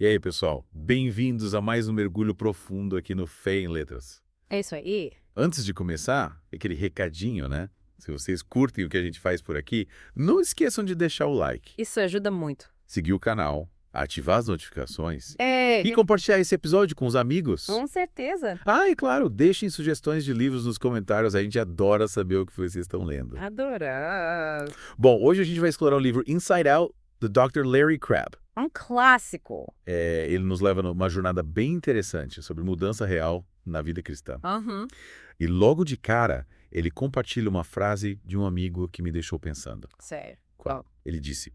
E aí, pessoal? Bem-vindos a mais um mergulho profundo aqui no Fé em Letras. É isso aí. Antes de começar, aquele recadinho, né? Se vocês curtem o que a gente faz por aqui, não esqueçam de deixar o like, Isso ajuda muito. seguir o canal, ativar as notificações É, e compartilhar esse episódio com os amigos. com certeza. Ah, e claro, deixem sugestões de livros nos comentários, a gente adora saber o que vocês estão lendo. Adorar. Bom, hoje a gente vai explorar o livro Inside Out, do Dr. Larry Crabb. Um clássico. Ele nos leva numa jornada bem interessante sobre mudança real na vida cristã. Aham. E logo de cara, ele compartilha uma frase de um amigo que me deixou pensando. Sério. Qual? Ele disse: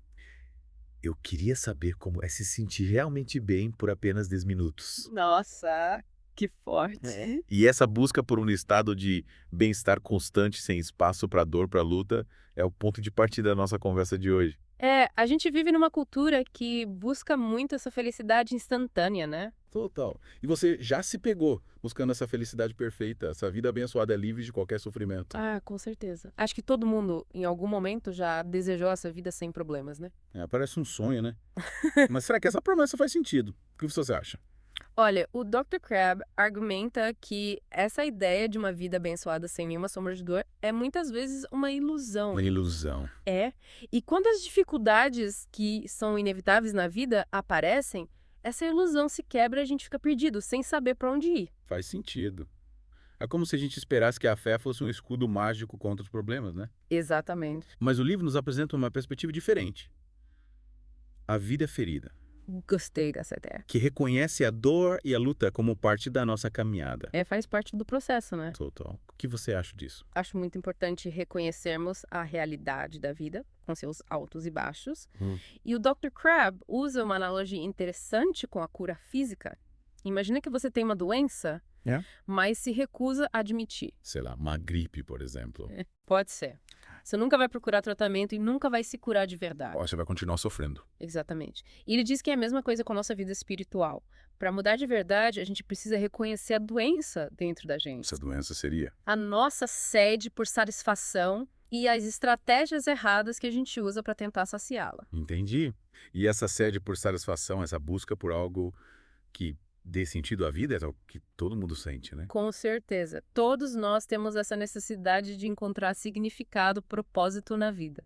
"Eu queria saber como é se sentir realmente bem por apenas 10 minutos." Nossa, que forte. E essa busca por um estado de bem-estar constante, sem espaço para dor, para luta, é o ponto de partida da nossa conversa de hoje. É, a gente vive numa cultura que busca muito essa felicidade instantânea, né? Total. E você já se pegou buscando essa felicidade perfeita, essa vida abençoada, livre de qualquer sofrimento. Ah, com certeza. Acho que todo mundo, em algum momento, já desejou essa vida sem problemas, né? Parece um sonho, né? Mas será que essa promessa faz sentido? O que você acha? Olha, o Dr. Crabb argumenta que essa ideia de uma vida abençoada sem nenhuma sombra de dor é muitas vezes uma ilusão. Uma ilusão. É. E quando as dificuldades que são inevitáveis na vida aparecem, essa ilusão se quebra e a gente fica perdido, sem saber para onde ir. Faz sentido. É como se a gente esperasse que a fé fosse um escudo mágico contra os problemas, né? Exatamente. Mas o livro nos apresenta uma perspectiva diferente. A vida é ferida, Gostei dessa ideia. que reconhece a dor e a luta como parte da nossa caminhada. É, faz parte do processo, né? Total. O que você acha disso? Acho muito importante reconhecermos a realidade da vida, com seus altos e baixos. E o Dr. Crabb usa uma analogia interessante com a cura física. Imagina que você tem uma doença, É. mas se recusa a admitir. Sei lá, uma gripe, por exemplo. Pode ser. Você nunca vai procurar tratamento e nunca vai se curar de verdade. Ou você vai continuar sofrendo. Exatamente. E ele diz que é a mesma coisa com a nossa vida espiritual. Para mudar de verdade, a gente precisa reconhecer a doença dentro da gente. Essa doença seria? A nossa sede por satisfação e as estratégias erradas que a gente usa para tentar saciá-la. Entendi. E essa sede por satisfação, essa busca por algo que dê sentido à vida, é o que todo mundo sente, né? Com certeza. Todos nós temos essa necessidade de encontrar significado, propósito na vida.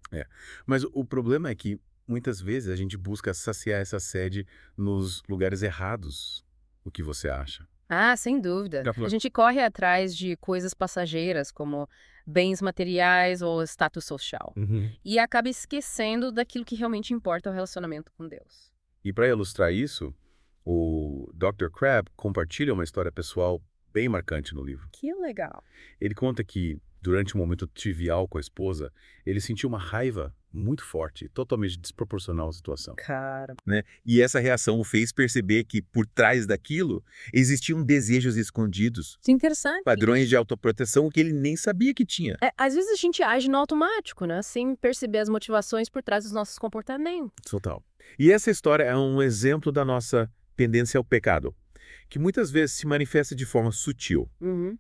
Mas o problema é que muitas vezes a gente busca saciar essa sede nos lugares errados. O que você acha? Ah, sem dúvida. Já falou- A gente corre atrás de coisas passageiras, como bens materiais ou status social. E acaba esquecendo daquilo que realmente importa, o relacionamento com Deus. E para ilustrar isso, o Dr. Crabb compartilha uma história pessoal bem marcante no livro. Que legal. Ele conta que, durante um momento trivial com a esposa, ele sentiu uma raiva muito forte, totalmente desproporcional à situação. Cara. Né? E essa reação o fez perceber que, por trás daquilo, existiam desejos escondidos, Isso é interessante. padrões de autoproteção que ele nem sabia que tinha. Às vezes a gente age no automático, né? Sem perceber as motivações por trás dos nossos comportamentos. Total. E essa história é um exemplo da nossa tendência ao pecado, que muitas vezes se manifesta de forma sutil,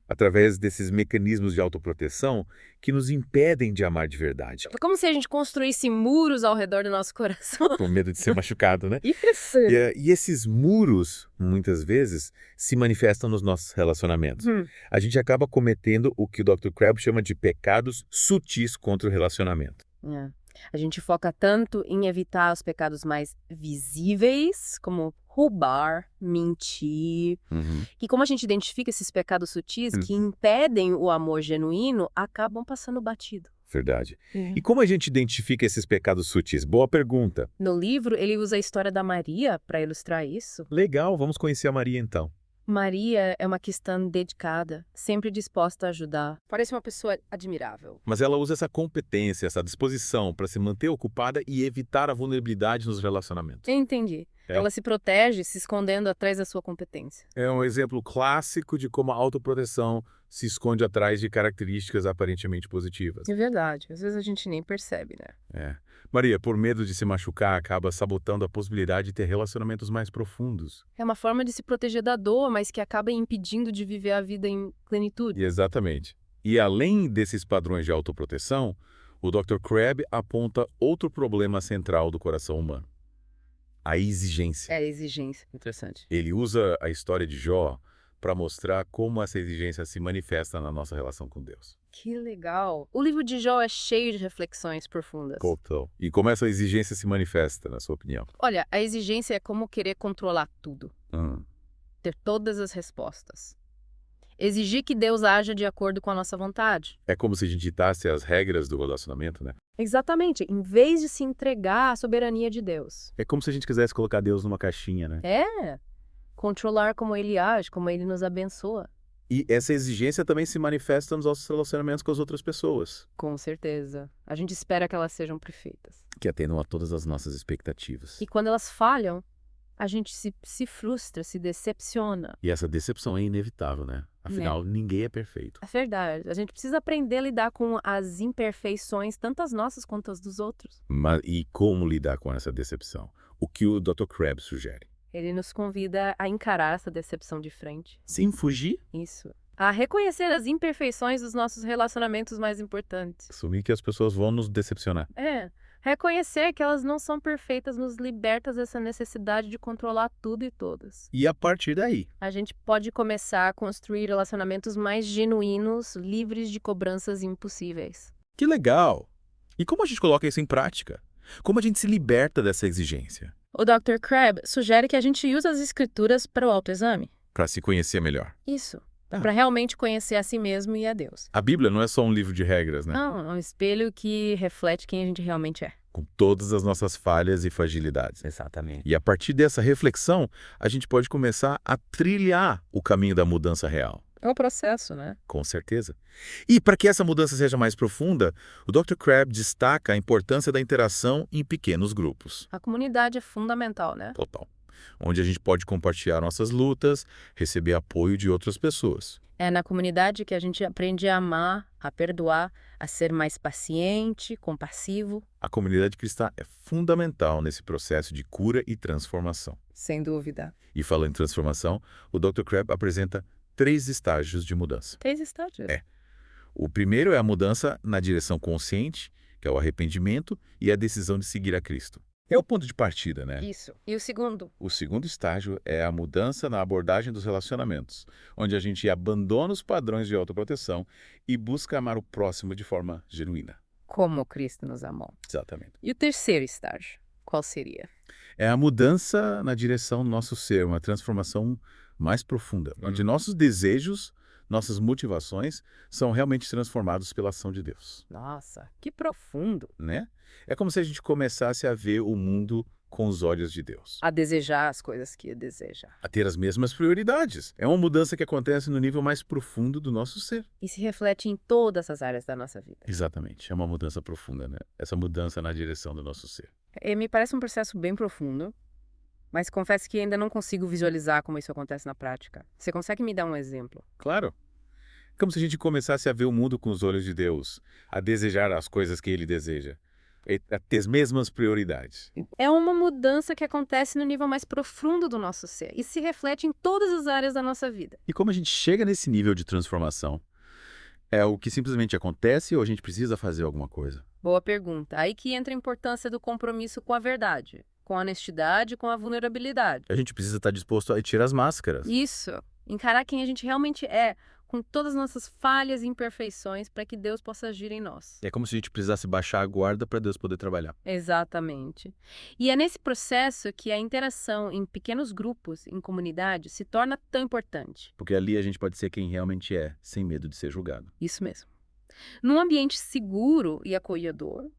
através desses mecanismos de autoproteção que nos impedem de amar de verdade, É como se a gente construísse muros ao redor do nosso coração. com medo de ser machucado, né? Isso. E esses muros, muitas vezes, se manifestam nos nossos relacionamentos. A gente acaba cometendo o que o Dr. Crabb chama de pecados sutis contra o relacionamento. É. A gente foca tanto em evitar os pecados mais visíveis, como roubar, mentir. E como a gente identifica esses pecados sutis que impedem o amor genuíno, acabam passando batido. Verdade. E como a gente identifica esses pecados sutis? Boa pergunta. No livro, ele usa a história da Maria para ilustrar isso. Legal, vamos conhecer a Maria então. Maria é uma cristã dedicada, sempre disposta a ajudar. Parece uma pessoa admirável. Mas ela usa essa competência, essa disposição para se manter ocupada e evitar a vulnerabilidade nos relacionamentos. Entendi. É. Ela se protege se escondendo atrás da sua competência. É um exemplo clássico de como a autoproteção se esconde atrás de características aparentemente positivas. É verdade. Às vezes a gente nem percebe, né? Maria, por medo de se machucar, acaba sabotando a possibilidade de ter relacionamentos mais profundos. É uma forma de se proteger da dor, mas que acaba impedindo de viver a vida em plenitude. Exatamente. E além desses padrões de autoproteção, o Dr. Crabb aponta outro problema central do coração humano: A exigência. É a exigência. Interessante. Ele usa a história de Jó para mostrar como essa exigência se manifesta na nossa relação com Deus. Que legal. O livro de Jó é cheio de reflexões profundas. Total. E como essa exigência se manifesta, na sua opinião? Olha, a exigência é como querer controlar tudo. Ter todas as respostas. Exigir que Deus haja de acordo com a nossa vontade. É como se a gente ditasse as regras do relacionamento, né? Exatamente. Em vez de se entregar à soberania de Deus. É como se a gente quisesse colocar Deus numa caixinha, né? É. Controlar como Ele age, como Ele nos abençoa. E essa exigência também se manifesta nos nossos relacionamentos com as outras pessoas. Com certeza. A gente espera que elas sejam perfeitas. Que atendam a todas as nossas expectativas. E quando elas falham, a gente se frustra, se decepciona. E essa decepção é inevitável, né? Afinal, ninguém é perfeito. É verdade. A gente precisa aprender a lidar com as imperfeições, tanto as nossas quanto as dos outros. E como lidar com essa decepção? O que o Dr. Krebs sugere? Ele nos convida a encarar essa decepção de frente. Sem fugir? Isso. A reconhecer as imperfeições dos nossos relacionamentos mais importantes. Assumir que as pessoas vão nos decepcionar. Reconhecer que elas não são perfeitas nos liberta dessa necessidade de controlar tudo e todas. E a partir daí? A gente pode começar a construir relacionamentos mais genuínos, livres de cobranças impossíveis. Que legal! E como a gente coloca isso em prática? Como a gente se liberta dessa exigência? O Dr. Krebs sugere que a gente use as escrituras para o autoexame. Para se conhecer melhor. Isso. Para realmente conhecer a si mesmo e a Deus. A Bíblia não é só um livro de regras, né? Não, é um espelho que reflete quem a gente realmente é. Com todas as nossas falhas e fragilidades. Exatamente. E a partir dessa reflexão, a gente pode começar a trilhar o caminho da mudança real. É um processo, né? Com certeza. E para que essa mudança seja mais profunda, o Dr. Krebs destaca a importância da interação em pequenos grupos. A comunidade é fundamental, né? Total. Onde a gente pode compartilhar nossas lutas, receber apoio de outras pessoas. É na comunidade que a gente aprende a amar, a perdoar, a ser mais paciente, compassivo. A comunidade cristã é fundamental nesse processo de cura e transformação. Sem dúvida. E falando em transformação, o Dr. Krebs apresenta 3 estágios de mudança. 3 estágios? O primeiro é a mudança na direção consciente, que é o arrependimento e a decisão de seguir a Cristo. É o ponto de partida, né? Isso. E o segundo? O segundo estágio é a mudança na abordagem dos relacionamentos, onde a gente abandona os padrões de autoproteção e busca amar o próximo de forma genuína. Como Cristo nos amou. Exatamente. E o terceiro estágio? Qual seria? É a mudança na direção do nosso ser, uma transformação mais profunda, onde nossos desejos, nossas motivações são realmente transformados pela ação de Deus. Nossa, que profundo! Né? É como se a gente começasse a ver o mundo com os olhos de Deus. A desejar as coisas que deseja. A ter as mesmas prioridades. É uma mudança que acontece no nível mais profundo do nosso ser. E se reflete em todas as áreas da nossa vida. Exatamente. É uma mudança profunda, né? Essa mudança na direção do nosso ser. Me parece um processo bem profundo, mas confesso que ainda não consigo visualizar como isso acontece na prática. Você consegue me dar um exemplo? Claro. Como se a gente começasse a ver o mundo com os olhos de Deus, a desejar as coisas que Ele deseja, a ter as mesmas prioridades. É uma mudança que acontece no nível mais profundo do nosso ser e se reflete em todas as áreas da nossa vida. E como a gente chega nesse nível de transformação? É o que simplesmente acontece ou a gente precisa fazer alguma coisa? Boa pergunta. Aí que entra a importância do compromisso com a verdade, com a honestidade, com a vulnerabilidade. A gente precisa estar disposto a tirar as máscaras. Isso. Encarar quem a gente realmente é, com todas as nossas falhas e imperfeições, para que Deus possa agir em nós. É como se a gente precisasse baixar a guarda para Deus poder trabalhar. Exatamente. E é nesse processo que a interação em pequenos grupos, em comunidade, se torna tão importante. Porque ali a gente pode ser quem realmente é, sem medo de ser julgado. Isso mesmo. Num ambiente seguro e acolhedor,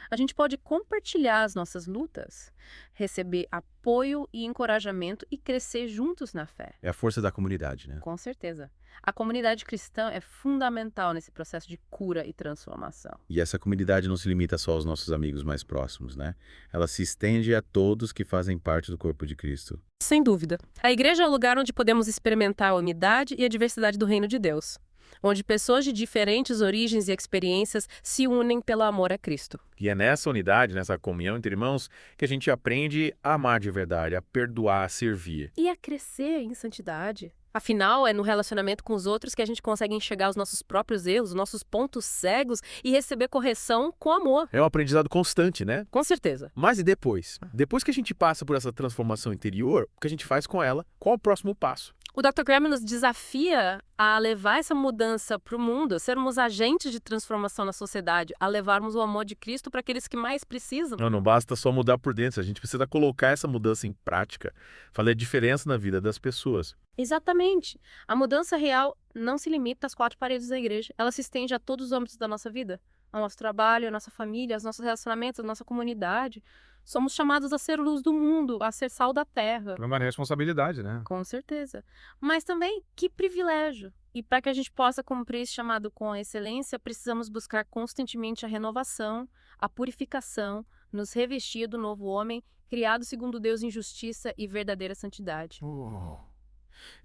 a gente pode compartilhar as nossas lutas, receber apoio e encorajamento e crescer juntos na fé. É a força da comunidade, né? Com certeza. A comunidade cristã é fundamental nesse processo de cura e transformação. E essa comunidade não se limita só aos nossos amigos mais próximos, né? Ela se estende a todos que fazem parte do corpo de Cristo. Sem dúvida. A igreja é o lugar onde podemos experimentar a unidade e a diversidade do reino de Deus. onde pessoas de diferentes origens e experiências se unem pelo amor a Cristo. E é nessa unidade, nessa comunhão entre irmãos, que a gente aprende a amar de verdade, a perdoar, a servir. E a crescer em santidade. Afinal, é no relacionamento com os outros que a gente consegue enxergar os nossos próprios erros, os nossos pontos cegos e receber correção com amor. É um aprendizado constante, né? Com certeza. Mas e depois? Depois que a gente passa por essa transformação interior, o que a gente faz com ela? Qual o próximo passo? O Dr. Crabb nos desafia a levar essa mudança para o mundo, a sermos agentes de transformação na sociedade, a levarmos o amor de Cristo para aqueles que mais precisam. Não basta só mudar por dentro, a gente precisa colocar essa mudança em prática, fazer a diferença na vida das pessoas. Exatamente. A mudança real não se limita às 4 paredes da igreja, ela se estende a todos os âmbitos da nossa vida, ao nosso trabalho, à nossa família, aos nossos relacionamentos, à nossa comunidade. Somos chamados a ser luz do mundo, a ser sal da terra. É uma responsabilidade, né? Com certeza. Mas também, que privilégio! E para que a gente possa cumprir esse chamado com excelência, precisamos buscar constantemente a renovação, a purificação, nos revestir do novo homem, criado segundo Deus em justiça e verdadeira santidade.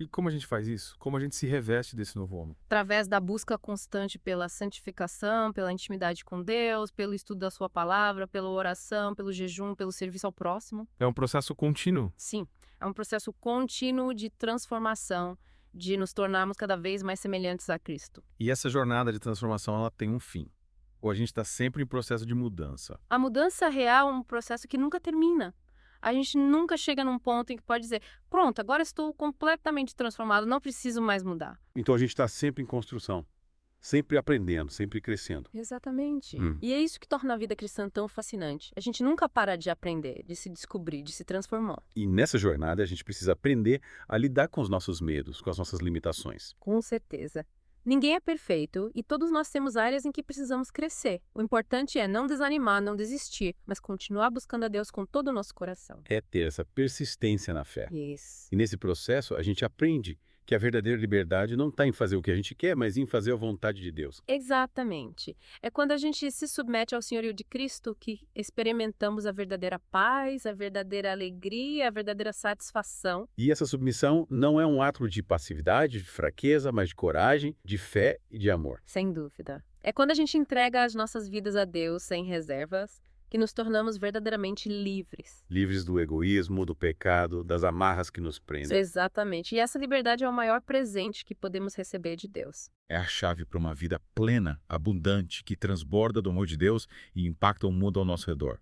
E como a gente faz isso? Como a gente se reveste desse novo homem? Através da busca constante pela santificação, pela intimidade com Deus, pelo estudo da sua palavra, pela oração, pelo jejum, pelo serviço ao próximo. É um processo contínuo. Sim, é um processo contínuo de transformação, de nos tornarmos cada vez mais semelhantes a Cristo. E essa jornada de transformação, ela tem um fim. Ou a gente está sempre em processo de mudança. A mudança real é um processo que nunca termina. A gente nunca chega num ponto em que pode dizer, pronto, agora estou completamente transformado, não preciso mais mudar. Então a gente está sempre em construção, sempre aprendendo, sempre crescendo. Exatamente. E é isso que torna a vida cristã tão fascinante. A gente nunca para de aprender, de se descobrir, de se transformar. E nessa jornada a gente precisa aprender a lidar com os nossos medos, com as nossas limitações. Com certeza. Ninguém é perfeito e todos nós temos áreas em que precisamos crescer. O importante é não desanimar, não desistir, mas continuar buscando a Deus com todo o nosso coração. É ter essa persistência na fé. Isso. E nesse processo a gente aprende que a verdadeira liberdade não está em fazer o que a gente quer, mas em fazer a vontade de Deus. Exatamente. É quando a gente se submete ao senhorio de Cristo que experimentamos a verdadeira paz, a verdadeira alegria, a verdadeira satisfação. E essa submissão não é um ato de passividade, de fraqueza, mas de coragem, de fé e de amor. Sem dúvida. É quando a gente entrega as nossas vidas a Deus sem reservas, que nos tornamos verdadeiramente livres. Livres do egoísmo, do pecado, das amarras que nos prendem. Exatamente. E essa liberdade é o maior presente que podemos receber de Deus. É a chave para uma vida plena, abundante, que transborda do amor de Deus e impacta o mundo ao nosso redor.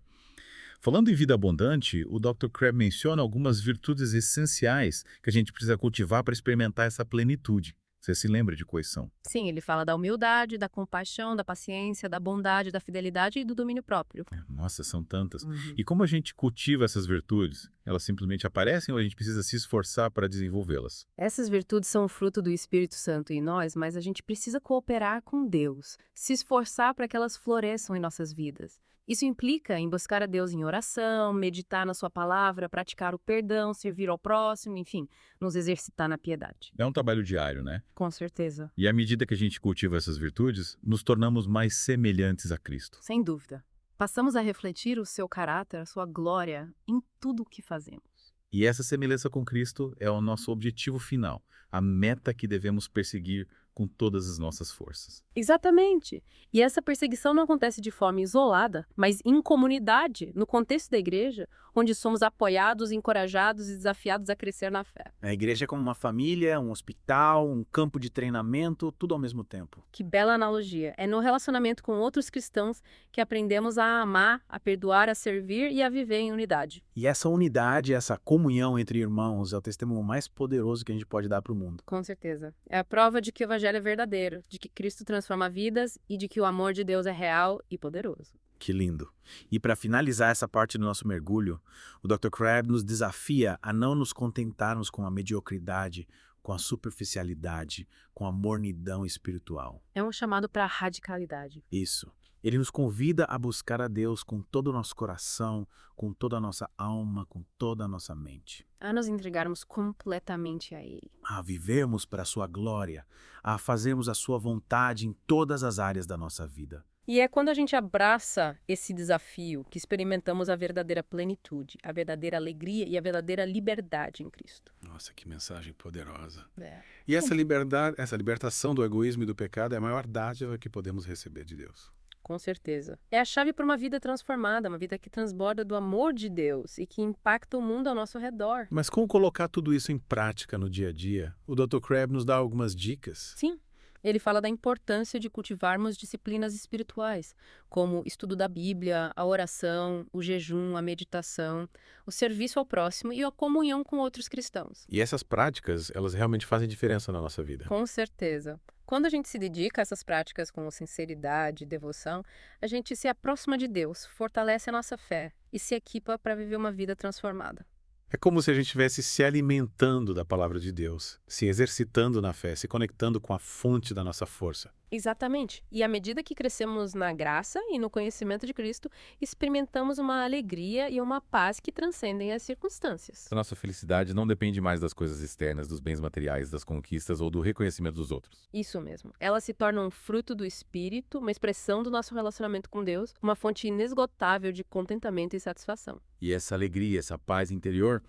Falando em vida abundante, o Dr. Crabb menciona algumas virtudes essenciais que a gente precisa cultivar para experimentar essa plenitude. Você se lembra de quais são? Sim, ele fala da humildade, da compaixão, da paciência, da bondade, da fidelidade e do domínio próprio. Nossa, são tantas. E como a gente cultiva essas virtudes? Elas simplesmente aparecem ou a gente precisa se esforçar para desenvolvê-las? Essas virtudes são o fruto do Espírito Santo em nós, mas a gente precisa cooperar com Deus, se esforçar para que elas floresçam em nossas vidas. Isso implica em buscar a Deus em oração, meditar na sua palavra, praticar o perdão, servir ao próximo, enfim, nos exercitar na piedade. É um trabalho diário, né? Com certeza. E à medida que a gente cultiva essas virtudes, nos tornamos mais semelhantes a Cristo. Sem dúvida. Passamos a refletir o seu caráter, a sua glória em tudo o que fazemos. E essa semelhança com Cristo é o nosso objetivo final, a meta que devemos perseguir com todas as nossas forças. Exatamente. E essa perseguição não acontece de forma isolada, mas em comunidade, no contexto da igreja, onde somos apoiados, encorajados e desafiados a crescer na fé. A igreja é como uma família, um hospital, um campo de treinamento, tudo ao mesmo tempo. Que bela analogia. É no relacionamento com outros cristãos que aprendemos a amar, a perdoar, a servir e a viver em unidade. E essa unidade, essa comunhão entre irmãos é o testemunho mais poderoso que a gente pode dar para o mundo. Com certeza. É a prova de que o evangelho é verdadeiro, de que Cristo transforma vidas e de que o amor de Deus é real e poderoso. Que lindo. E para finalizar essa parte do nosso mergulho, o Dr. Crabb nos desafia a não nos contentarmos com a mediocridade, com a superficialidade, com a mornidão espiritual. É um chamado para a radicalidade. Isso. Ele nos convida a buscar a Deus com todo o nosso coração, com toda a nossa alma, com toda a nossa mente. A nos entregarmos completamente a Ele. A vivermos para a sua glória, a fazermos a sua vontade em todas as áreas da nossa vida. E é quando a gente abraça esse desafio que experimentamos a verdadeira plenitude, a verdadeira alegria e a verdadeira liberdade em Cristo. Nossa, que mensagem poderosa. É. E essa liberdade, essa libertação do egoísmo e do pecado é a maior dádiva que podemos receber de Deus. Com certeza. É a chave para uma vida transformada, uma vida que transborda do amor de Deus e que impacta o mundo ao nosso redor. Mas como colocar tudo isso em prática no dia a dia? O Dr. Crabb nos dá algumas dicas. Sim, ele fala da importância de cultivarmos disciplinas espirituais, como o estudo da Bíblia, a oração, o jejum, a meditação, o serviço ao próximo e a comunhão com outros cristãos. E essas práticas, elas realmente fazem diferença na nossa vida. Com certeza. Quando a gente se dedica a essas práticas com sinceridade e devoção, a gente se aproxima de Deus, fortalece a nossa fé e se equipa para viver uma vida transformada. É como se a gente estivesse se alimentando da palavra de Deus, se exercitando na fé, se conectando com a fonte da nossa força. Exatamente. E à medida que crescemos na graça e no conhecimento de Cristo, experimentamos uma alegria e uma paz que transcendem as circunstâncias. A nossa felicidade não depende mais das coisas externas, dos bens materiais, das conquistas ou do reconhecimento dos outros. Isso mesmo. Ela se torna um fruto do Espírito, uma expressão do nosso relacionamento com Deus, uma fonte inesgotável de contentamento e satisfação. E essa alegria, essa paz interior,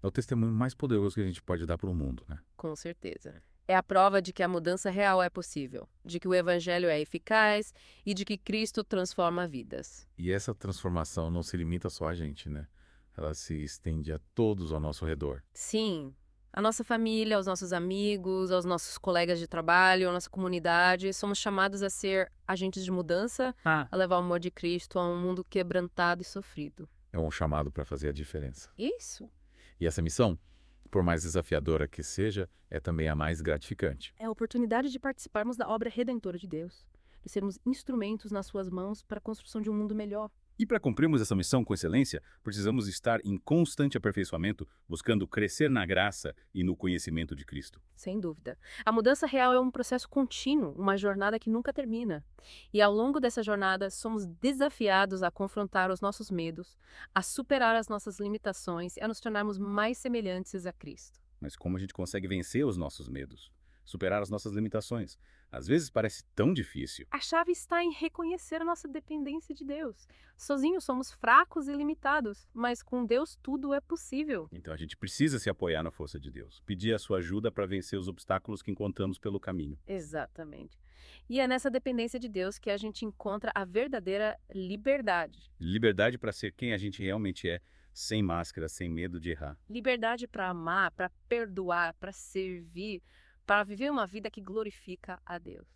é o testemunho mais poderoso que a gente pode dar para o mundo, né? Com certeza. É a prova de que a mudança real é possível, de que o Evangelho é eficaz e de que Cristo transforma vidas. E essa transformação não se limita só a gente, né? Ela se estende a todos ao nosso redor. Sim, a nossa família, aos nossos amigos, aos nossos colegas de trabalho, à nossa comunidade, somos chamados a ser agentes de mudança, a levar o amor de Cristo a um mundo quebrantado e sofrido. É um chamado para fazer a diferença. Isso. E essa missão, por mais desafiadora que seja, é também a mais gratificante. É a oportunidade de participarmos da obra redentora de Deus, de sermos instrumentos nas suas mãos para a construção de um mundo melhor. E para cumprirmos essa missão com excelência, precisamos estar em constante aperfeiçoamento, buscando crescer na graça e no conhecimento de Cristo. Sem dúvida. A mudança real é um processo contínuo, uma jornada que nunca termina. E ao longo dessa jornada, somos desafiados a confrontar os nossos medos, a superar as nossas limitações e a nos tornarmos mais semelhantes a Cristo. Mas como a gente consegue vencer os nossos medos? Superar as nossas limitações? Às vezes parece tão difícil. A chave está em reconhecer a nossa dependência de Deus. Sozinhos somos fracos e limitados, mas com Deus tudo é possível. Então a gente precisa se apoiar na força de Deus, pedir a sua ajuda para vencer os obstáculos que encontramos pelo caminho. Exatamente. E é nessa dependência de Deus que a gente encontra a verdadeira liberdade. Liberdade para ser quem a gente realmente é, sem máscara, sem medo de errar. Liberdade para amar, para perdoar, para servir, para viver uma vida que glorifica a Deus.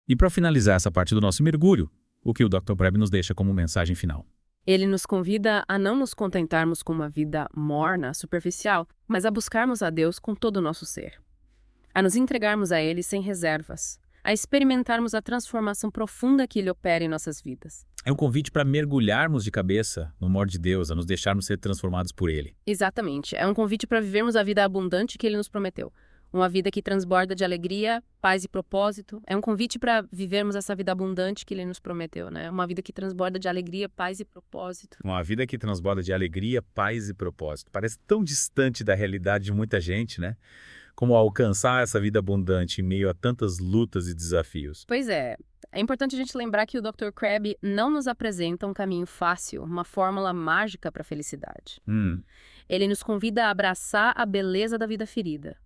E para finalizar essa parte do nosso mergulho, o que o Dr. Crabb nos deixa como mensagem final? Ele nos convida a não nos contentarmos com uma vida morna, superficial, mas a buscarmos a Deus com todo o nosso ser. A nos entregarmos a Ele sem reservas, a experimentarmos a transformação profunda que Ele opera em nossas vidas. É um convite para mergulharmos de cabeça no amor de Deus, a nos deixarmos ser transformados por Ele. Exatamente. É um convite para vivermos a vida abundante que Ele nos prometeu. Uma vida que transborda de alegria, paz e propósito. É um convite para vivermos essa vida abundante que Ele nos prometeu, né? Uma vida que transborda de alegria, paz e propósito. Uma vida que transborda de alegria, paz e propósito. Parece tão distante da realidade de muita gente, né? Como alcançar essa vida abundante em meio a tantas lutas e desafios. Pois é. É importante a gente lembrar que o Dr. Crabb não nos apresenta um caminho fácil, uma fórmula mágica para a felicidade. Ele nos convida a abraçar a beleza da vida ferida,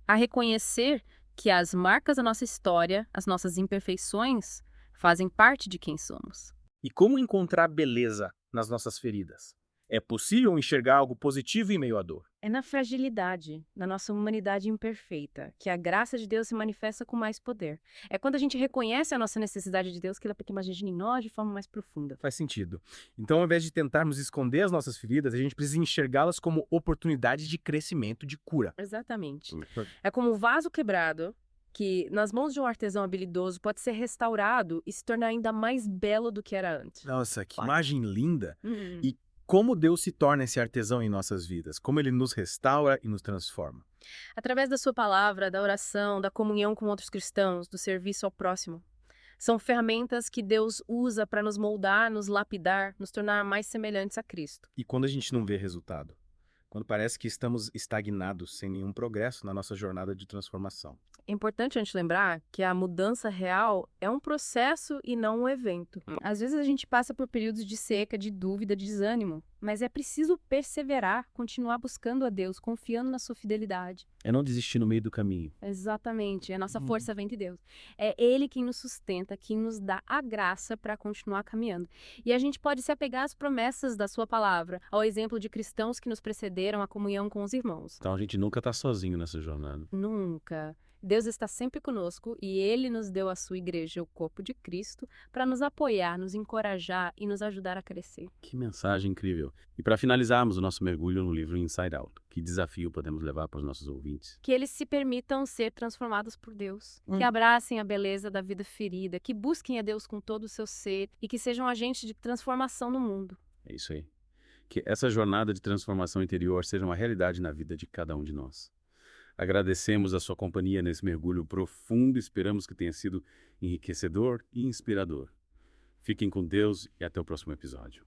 a reconhecer que as marcas da nossa história, as nossas imperfeições, fazem parte de quem somos. E como encontrar beleza nas nossas feridas? É possível enxergar algo positivo em meio à dor. É na fragilidade, na nossa humanidade imperfeita, que a graça de Deus se manifesta com mais poder. É quando a gente reconhece a nossa necessidade de Deus que Ele aplica uma agenda em nós de forma mais profunda. Faz sentido. Então, ao invés de tentarmos esconder as nossas feridas, a gente precisa enxergá-las como oportunidades de crescimento, de cura. Exatamente. É como um vaso quebrado que, nas mãos de um artesão habilidoso, pode ser restaurado e se tornar ainda mais belo do que era antes. Nossa, que imagem linda! E como Deus se torna esse artesão em nossas vidas, como Ele nos restaura e nos transforma. Através da sua palavra, da oração, da comunhão com outros cristãos, do serviço ao próximo. São ferramentas que Deus usa para nos moldar, nos lapidar, nos tornar mais semelhantes a Cristo. E quando a gente não vê resultado? Quando parece que estamos estagnados, sem nenhum progresso na nossa jornada de transformação. É importante a gente lembrar que a mudança real é um processo e não um evento. Às vezes a gente passa por períodos de seca, de dúvida, de desânimo, mas é preciso perseverar, continuar buscando a Deus, confiando na sua fidelidade. É não desistir no meio do caminho. Exatamente, a nossa força vem de Deus. É Ele quem nos sustenta, quem nos dá a graça para continuar caminhando. E a gente pode se apegar às promessas da sua palavra, ao exemplo de cristãos que nos precederam à comunhão com os irmãos. Então a gente nunca está sozinho nessa jornada. Nunca. Deus está sempre conosco e Ele nos deu a sua igreja, o corpo de Cristo, para nos apoiar, nos encorajar e nos ajudar a crescer. Que mensagem incrível. E para finalizarmos o nosso mergulho no livro Inside Out, que desafio podemos levar para os nossos ouvintes? Que eles se permitam ser transformados por Deus, que abracem a beleza da vida ferida, que busquem a Deus com todo o seu ser e que sejam agentes de transformação no mundo. É isso aí. Que essa jornada de transformação interior seja uma realidade na vida de cada um de nós. Agradecemos a sua companhia nesse mergulho profundo e esperamos que tenha sido enriquecedor e inspirador. Fiquem com Deus e até o próximo episódio.